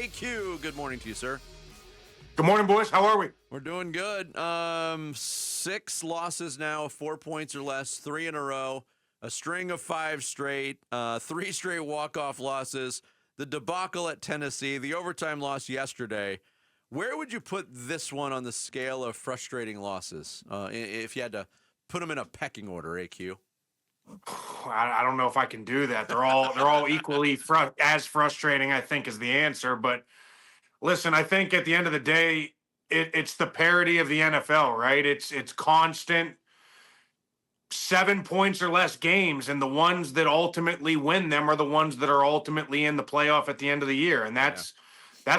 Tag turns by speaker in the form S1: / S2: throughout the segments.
S1: AQ, good morning to you, sir.
S2: Good morning, boys. How are we?
S1: We're doing good. 6 losses now, 4 points or less, 3 in a row, a string of 5 straight, 3 straight walk-off losses, the debacle at Tennessee, the overtime loss yesterday. Where would you put this one on the scale of frustrating losses if you had to put them in a pecking order, AQ?
S2: I don't know if I can do that. They're all equally as frustrating, I think, is the answer. But listen, I think at the end of the day, it's the parody of the NFL, right? It's constant 7 points or less games, and the ones that ultimately win them are the ones that are ultimately in the playoff at the end of the year, and that's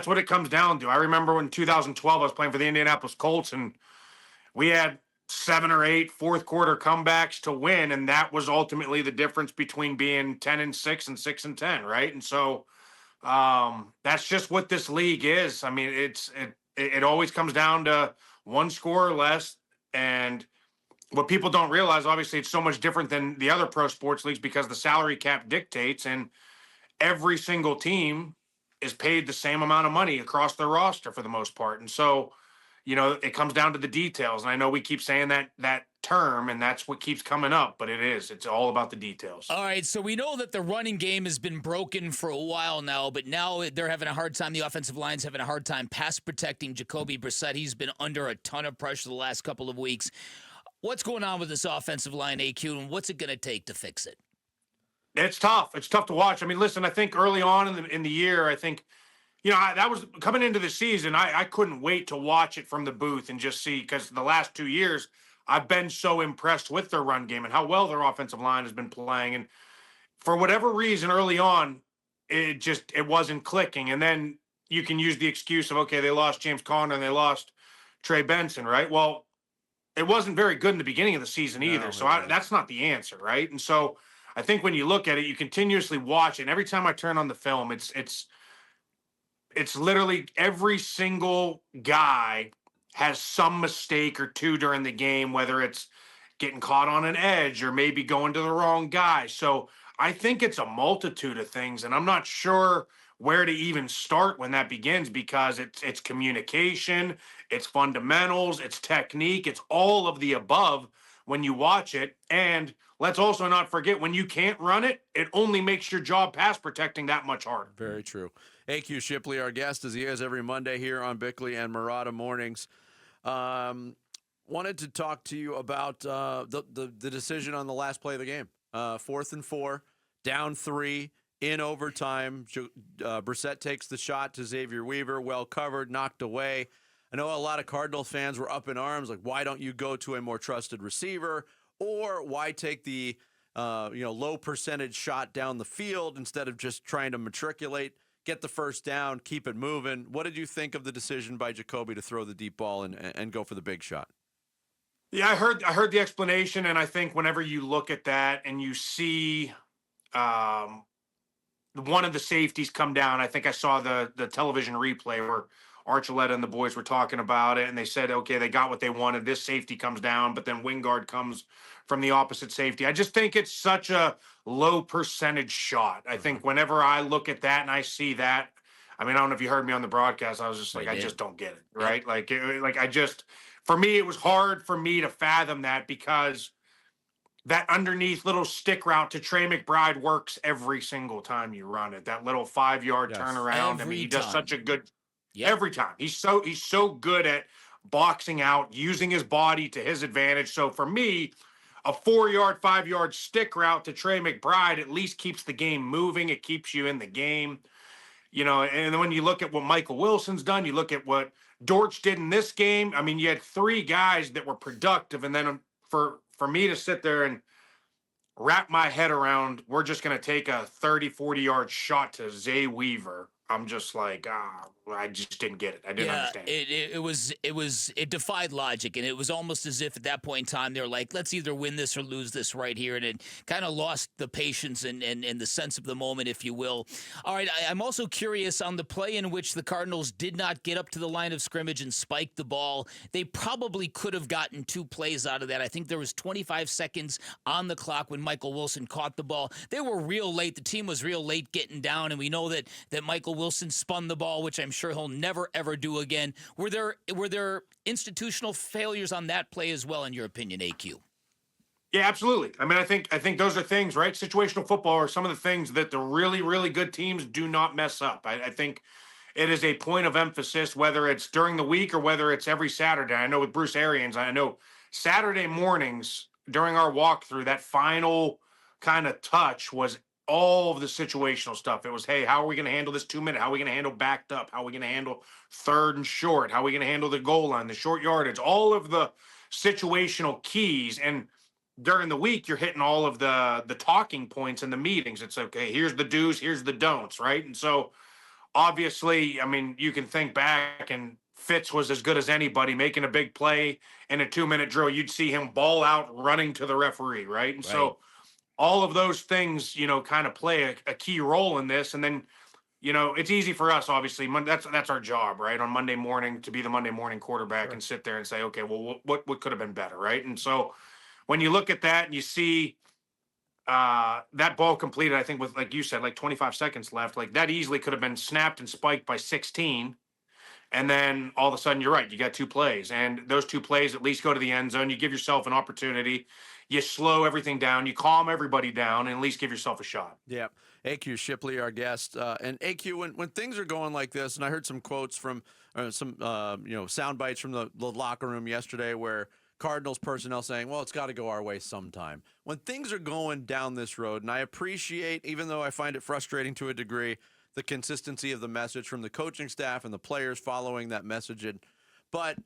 S2: what it comes down to. I remember when 2012 I was playing for the Indianapolis Colts, and we had 7 or 8 fourth quarter comebacks to win, and that was ultimately the difference between being 10-6 and 6-10, right? And so that's just what this league is. I mean, it always comes down to one score or less. And what people don't realize, obviously, it's so much different than the other pro sports leagues because the salary cap dictates, and every single team is paid the same amount of money across their roster for the most part. And so, it comes down to the details. And I know we keep saying that term, and that's what keeps coming up, but it's all about the details.
S3: All right, so we know that the running game has been broken for a while now, but now they're having a hard time. The offensive line's having a hard time pass protecting Jacoby Brissett. He's been under a ton of pressure the last couple of weeks. What's going on with this offensive line, AQ, and what's it going to take to fix it?
S2: It's tough. It's tough to watch. I mean, listen, I think early on in the year, I think, that was coming into the season. I couldn't wait to watch it from the booth and just see, because the last 2 years, I've been so impressed with their run game and how well their offensive line has been playing. And for whatever reason, early on, it wasn't clicking. And then you can use the excuse of, okay, they lost James Conner and they lost Trey Benson, right? Well, it wasn't very good in the beginning of the season either.
S1: No,
S2: So that's not the answer, right? And so I think when you look at it, you continuously watch it. And every time I turn on the film, it's literally every single guy has some mistake or two during the game, whether it's getting caught on an edge or maybe going to the wrong guy. So I think it's a multitude of things, and I'm not sure where to even start when that begins, because it's communication, it's fundamentals, it's technique, it's all of the above when you watch it. And let's also not forget, when you can't run it, it only makes your job pass protecting that much harder.
S1: Very true. AQ Shipley, our guest, as he is every Monday here on Bickley and Marotta Mornings. Wanted to talk to you about the decision on the last play of the game. 4th and 4, down 3, in overtime. Brissett takes the shot to Xavier Weaver, well covered, knocked away. I know a lot of Cardinal fans were up in arms, like, why don't you go to a more trusted receiver? Or why take the low percentage shot down the field instead of just trying to matriculate, get the first down, keep it moving? What did you think of the decision by Jacoby to throw the deep ball and go for the big shot?
S2: Yeah, I heard the explanation, and I think whenever you look at that and you see one of the safeties come down, I think I saw the television replay where Archuleta and the boys were talking about it, and they said, okay, they got what they wanted. This safety comes down, but then Wingard comes from the opposite safety. I just think it's such a low percentage shot. I think whenever I look at that and I see that, I mean, I don't know if you heard me on the broadcast. I was just like, I just don't get it, right? Yeah. For me, it was hard for me to fathom that, because that underneath little stick route to Trey McBride works every single time you run it. That little 5-yard turnaround. I mean, he does such a good every time. He's so good at boxing out, using his body to his advantage. So for me, a 4-yard, 5-yard stick route to Trey McBride at least keeps the game moving. It keeps you in the game. And then when you look at what Michael Wilson's done, you look at what Dortch did in this game. I mean, you had 3 guys that were productive, and then for me to sit there and wrap my head around, we're just going to take a 30, 40-yard shot to Zay Weaver. I'm just like, I just didn't get it. I didn't understand.
S3: It defied logic, and it was almost as if at that point in time they were like, let's either win this or lose this right here, and it kind of lost the patience and the sense of the moment, if you will. All right, I'm also curious on the play in which the Cardinals did not get up to the line of scrimmage and spike the ball. They probably could have gotten 2 plays out of that. I think there was 25 seconds on the clock when Michael Wilson caught the ball. They were real late. The team was real late getting down, and we know that Michael Wilson spun the ball, which I'm sure he'll never, ever do again. Were there institutional failures on that play as well, in your opinion, AQ?
S2: Yeah, absolutely. I mean, I think those are things, right? Situational football are some of the things that the really, really good teams do not mess up. I think it is a point of emphasis, whether it's during the week or whether it's every Saturday. I know with Bruce Arians, I know Saturday mornings during our walkthrough, that final kind of touch was all of the situational stuff. It was, hey, how are we going to handle this 2-minute? How are we going to handle backed up? How are we going to handle third and short? How are we going to handle the goal line, the short yardage? All of the situational keys. And during the week, you're hitting all of the talking points in the meetings. It's okay, here's the do's, here's the don'ts, right? And so obviously, I mean, you can think back, and Fitz was as good as anybody making a big play in a 2-minute drill. You'd see him ball out running to the referee, right? And so all of those things, kind of play a key role in this. And then, it's easy for us, obviously. That's our job, right? On Monday morning, to be the Monday morning quarterback and sit there and say, okay, well, what could have been better, right? And so when you look at that and you see that ball completed, I think with, like you said, like 25 seconds left, like that easily could have been snapped and spiked by 16. And then all of a sudden, you're right, you got 2 plays. And those 2 plays at least go to the end zone. You give yourself an opportunity. You slow everything down. You calm everybody down and at least give yourself a shot.
S1: Yeah. AQ Shipley, our guest. And AQ, when things are going like this, and I heard some quotes from some sound bites from the locker room yesterday where Cardinals personnel saying, well, it's got to go our way sometime. When things are going down this road, and I appreciate, even though I find it frustrating to a degree, the consistency of the message from the coaching staff and the players following that message. But,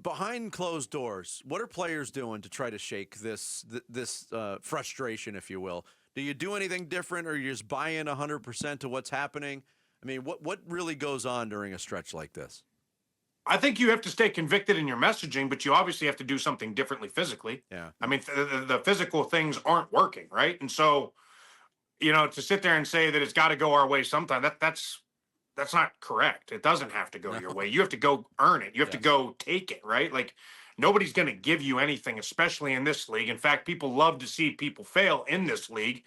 S1: behind closed doors, what are players doing to try to shake this frustration, if you will? Do you do anything different, or you just buy in 100% to what's happening? I mean, what really goes on during a stretch like this?
S2: I think you have to stay convicted in your messaging, but you obviously have to do something differently physically.
S1: Yeah.
S2: I mean, the physical things aren't working, right? And so, to sit there and say that it's got to go our way sometime, that's not correct. It doesn't have to go your way. You have to go earn it. You have to go take it, right? Like, nobody's going to give you anything, especially in this league. In fact, people love to see people fail in this league.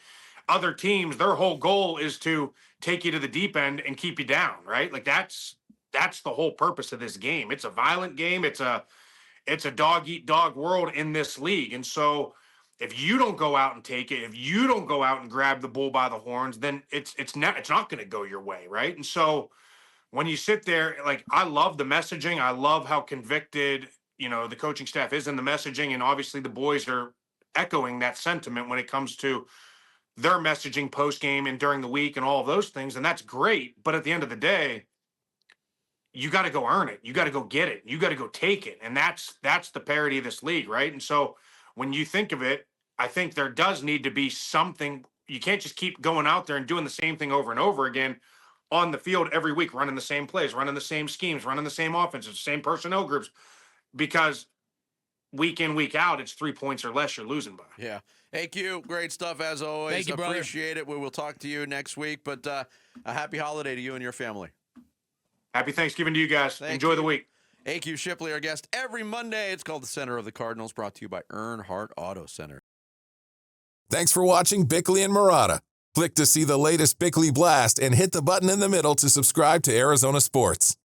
S2: Other teams, their whole goal is to take you to the deep end and keep you down, right? Like, that's the whole purpose of this game. It's a violent game. It's a dog eat dog world in this league. And so if you don't go out and take it, if you don't go out and grab the bull by the horns, then it's not going to go your way, right? And so when you sit there, like, I love the messaging. I love how convicted, the coaching staff is in the messaging, and obviously the boys are echoing that sentiment when it comes to their messaging post game and during the week and all of those things, and that's great. But at the end of the day, you got to go earn it. You got to go get it. You got to go take it. And that's the parity of this league, right? And so when you think of it, I think there does need to be something. You can't just keep going out there and doing the same thing over and over again on the field every week, running the same plays, running the same schemes, running the same offenses, same personnel groups, because week in, week out, it's 3 points or less you're losing by.
S1: Yeah. AQ, great stuff as always.
S3: Thank you, brother.
S1: Appreciate it. We will talk to you next week, but a happy holiday to you and your family.
S2: Happy Thanksgiving to you guys. Enjoy the week.
S1: AQ Shipley, our guest every Monday. It's called The Center of the Cardinals, brought to you by Earnhardt Auto Center.
S4: Thanks for watching Bickley and Marotta. Click to see the latest Bickley Blast and hit the button in the middle to subscribe to Arizona Sports.